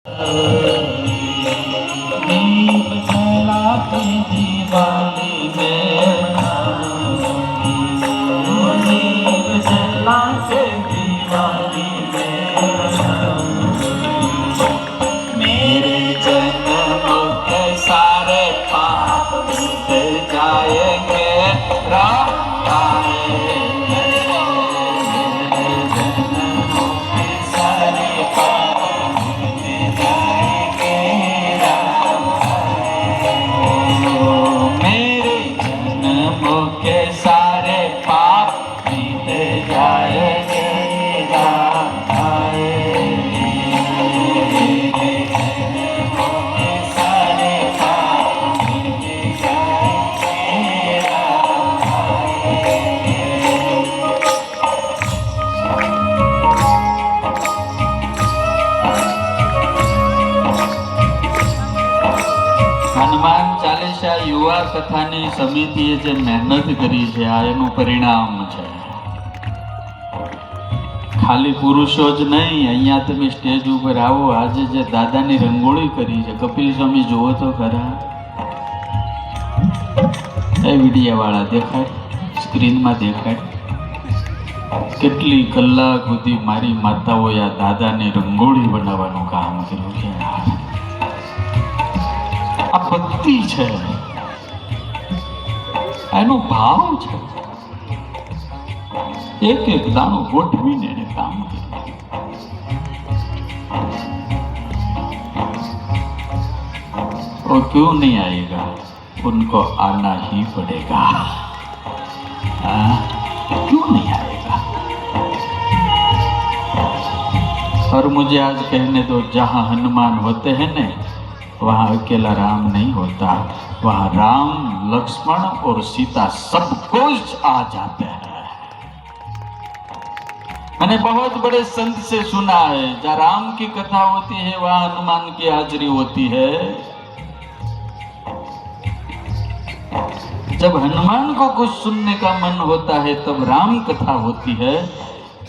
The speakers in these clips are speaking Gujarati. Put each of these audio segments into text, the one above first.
दीप जला के दिवाली में मनाऊंगी, दीप जला के दिवाली में मनाऊंगी। मेरे जन्मों के सारे पाप मिट जाएंगे, राम आएंगे। मेरे जन्मों के सारे पाप मिट जाएंगे, राम आएंगे। मेरे जन्मों के सारे पाप मिट जाएंगे, राम आएंगे। मेरे जन्मों के सारे पाप मिट जाएंगे, राम आएंगे। હનુમાન ચાલીસા યુવા કથાની સમિતિએ જે મહેનત કરી છે આ એનું પરિણામ છે. ખાલી પુરુષો જ નહીં, અહીંયા તમે સ્ટેજ ઉપર આવો, આજે જે દાદાની રંગોળી કરી છે કપિલ સ્વામી જોવો તો ખરા. એ વિડિયાવાળા દેખાય, સ્ક્રીનમાં દેખાય. કેટલી કલાક સુધી મારી માતાઓએ આ દાદાની રંગોળી બનાવવાનું કામ કર્યું છે. આ ભક્તિ છે, એનો ભાવ છે. એક એક દાણો ગોઠવીને એને કામ કર્યું. वो क्यों नहीं आएगा, उनको आना ही पड़ेगा. क्यों नहीं आएगा? और मुझे आज कहने दो, जहाँ हनुमान होते हैं न वहाँ अकेला राम नहीं होता, वहाँ राम लक्ष्मण और सीता सब कुछ आ जाते हैं. मैंने बहुत बड़े संत से सुना है, जहाँ राम की कथा होती है वहाँ हनुमान की हाजिरी होती है. जब हनुमान को कुछ सुनने का मन होता है तब राम कथा होती है,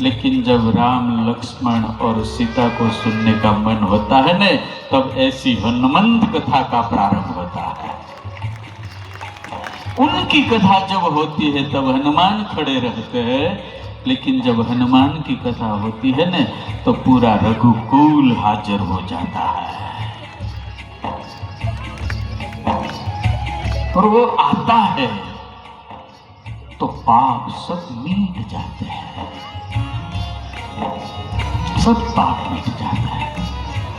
लेकिन जब राम लक्ष्मण और सीता को सुनने का मन होता है न तब ऐसी हनुमंत कथा का प्रारंभ होता है. उनकी कथा जब होती है तब हनुमान खड़े रहते हैं, लेकिन जब हनुमान की कथा होती है न तो पूरा रघुकुल हाजिर हो जाता है. और वो आता है तो पाप सब मिट जाते हैं, सब पाप मिट जाता है.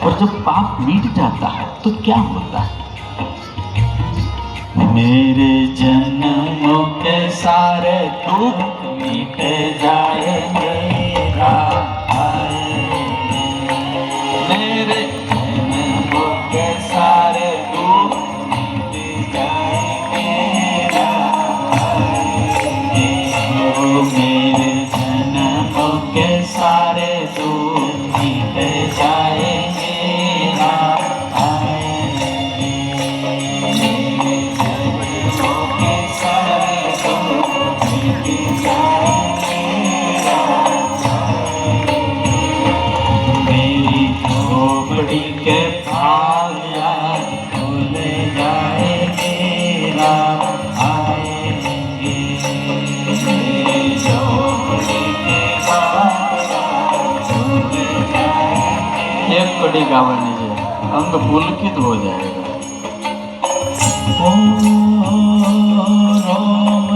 और जब पाप मिट जाता है तो क्या होता है? मेरे जन्मों के सारे दुख मिट जाएंगे, राम आएंगे. मेरे जन्मों के सारे दुख मिट जाएंगे, राम आएंगे. मेरे जन्मों के सारे दुख मिट जाएंगे, राम आएंगे. मेरे जन्मों के सारे दुख मिट जाएंगे, राम आएंगे. मेरी झोपड़ी के भाग आज खुल जाएंगे, राम आएंगे. मेरी झोपड़ी के भाग आज खुल जाएंगे. एक कड़ी गावानी है, अंग पुलकित हो जाएगा. ओम रोम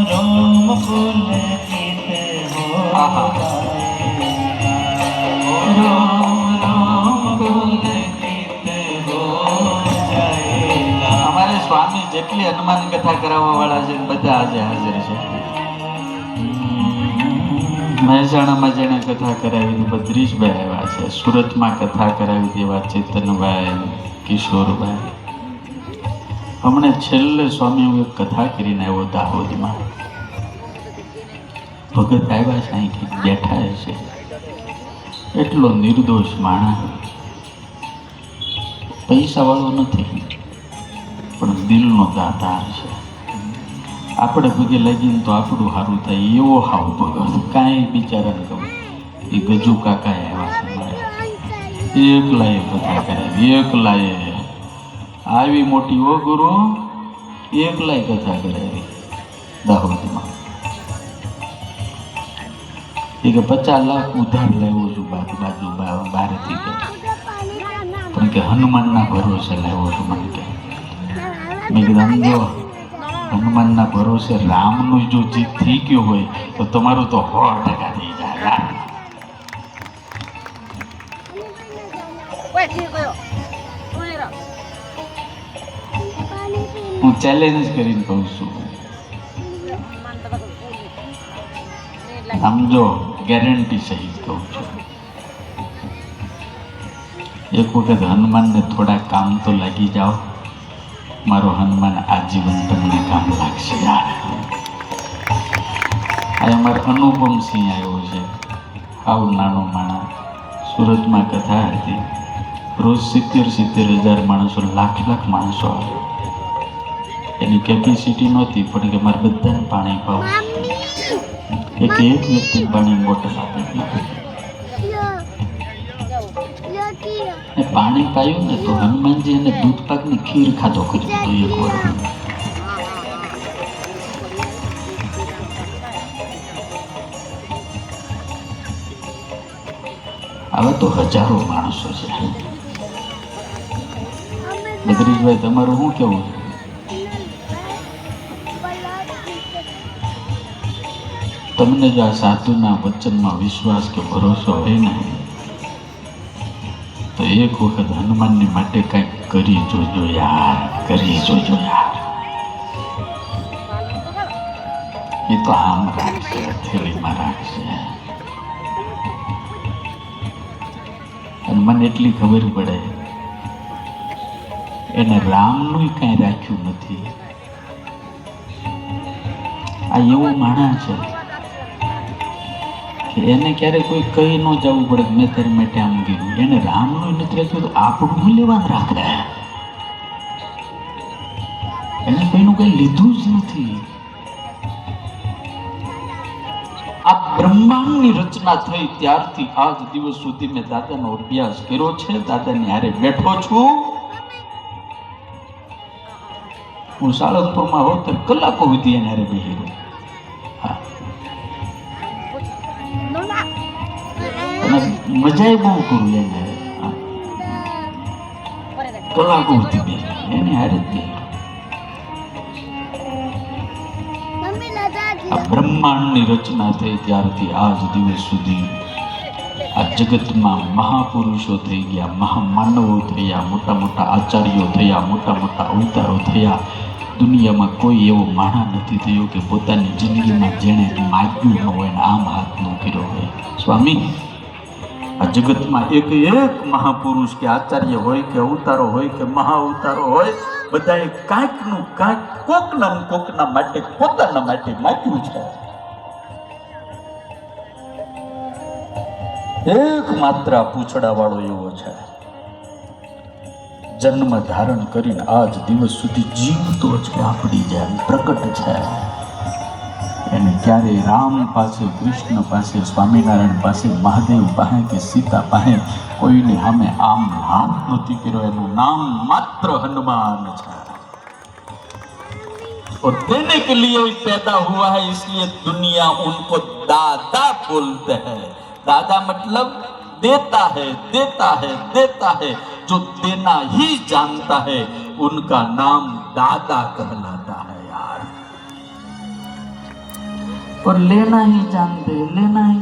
रोम पुलकित हो जाएगा, रोम रोम पुलकित हो जाएगा. हमारे स्वामी જેટલી હનુમાન કથા કરાવવા વાળા છે બધા આજે હાજર છે. મહેસાણામાં જેણે કથા કરાવી બદ્રીશભાઈ આવ્યા છે, સુરતમાં કથા કરાવી તેવા ચેતનભાઈ, કિશોરભાઈ. હમણે છેલ્લે સ્વામી હું એક કથા કરીને આવ્યો દાહોદમાં. ભગત આવ્યા છે, અહીંથી બેઠા છે. એટલો નિર્દોષ માણસ, પૈસાવાળો નથી પણ દિલનો દાતાર છે. આપણે પગે લાગીને તો આપણું સારું થાય એવો હાવ ભગત. કાંઈ બિચારાને કહું, એ ગજુ કાકા આવ્યા છે મારા, એકલાએ કથા કરાવી, એકલાએ આવી મોટી ઓ ગુરુ, એકલાએ કથા કરાવી દાહોદમાં. એ કે 50 લાખ ઉધાર લાવ્યો છું બાજુ બહારથી કે, પણ કે હનુમાનના ભરોસે લાવ્યો છું. મને કે મેં કીધું સમજો, હનુમાનના ભરોસે રામનું જો જીત થઈ ગયો હોય તો તમારું તો 100% થઈ જાય. હું ચેલેન્જ કરીને કહું છું, સમજો, ગેરંટી સહિત કહું છું. એક વખત હનુમાનને થોડા કામ તો લાગી જાઓ, મારો હનુમાન આજીવન તમને કામ લાગશે યાર. આ અમારો અનુપમસિંહ આવ્યો છે, આવું નાનો માણસ. સુરતમાં કથા હતી, રોજ 70,000 માણસો, લાખ માણસો આવે. એની કેપેસિટી નહોતી, પણ કે મારે બધાને પાણી પાવું, એક વ્યક્તિ પાણી બોટલ આપે. પાણી પાયું ને તો હનુમાનજી એને દૂધ પાકની ખીર ખાધો કરી દીધો એક વાર. હવે તો હજારો માણસો છે. બદ્રીશભાઈ, તમારું શું કેવું? તમને જો આ સાધુના વચનમાં વિશ્વાસ કે ભરોસો હોય ને, તો એક વખત હનુમાનની માટે કંઈક કરી જોજો યાર, કરી જોજો યાર. એ તો આમ રાખશે, થેલીમાં રાખશે. અને મને એટલી ખબર પડે, એને રામનું કાંઈ રાખ્યું નથી. આ એવો માણસ છે કે એને ક્યારે કોઈ કહી ન જવું પડે કે મેં તારી માટે આમ કીધું. એને રામનું નથી રાખ્યું તો આપણું લેવાનું રાખે. એને કોઈનું કઈ લીધું જ નથી. આ બ્રહ્માંડની રચના થઈ ત્યારથી આજ દિવસ સુધી મેં દાદાનો અભ્યાસ કર્યો છે, દાદાની હારે બેઠો છું. હું સાળંગપુરમાં હોત તો કલાકો સુધી એને હારે બેસી રહ્યો. મજા બહુ કરું એને, કલાકો સુધી બેસી એને હારે જ બેસી. આ બ્રહ્માંડની રચના થઈ ત્યારથી આજ દિવસ સુધી આ જગતમાં મહાપુરુષો થઈ ગયા, મહામાનવો થયા, મોટા મોટા આચાર્યો થયા, મોટા મોટા અવતારો થયા. દુનિયામાં કોઈ એવો માણસ નથી થયો કે પોતાની જિંદગીમાં જેણે માગ્યું ન હોય ને આમ હાથ ન કર્યો હોય. સ્વામી, આ જગતમાં એક મહાપુરુષ કે આચાર્ય હોય કે અવતારો હોય કે મહા અવતારો હોય, બધાએ કાંઈકનું કાંઈક કોકના માટે પોતાના માટે માગ્યું છે. એક માત્ર પૂછડા વાળો એવો છે, જન્મ ધારણ કરીને આજ દિવસ સુધી જીવતો છે, આપણી જેમ પ્રકટ છે. એને ક્યારેય રામ પાસે, કૃષ્ણ પાસે, સ્વામિનારાયણ પાસે, મહાદેવ પાસે કે સીતા પાસે કોઈની સામે આમ હાથ નથી કર્યો. એનું નામ માત્ર હનુમાન છે. और देने के लिए पैदा हुआ है, इसलिए दुनिया उनको दादा बोलते हैं. दादा मतलब देता है, देता है, देता है. जो देना ही जानता है उनका नाम दादा कहलाता है यार. और लेना ही जानते, लेना ही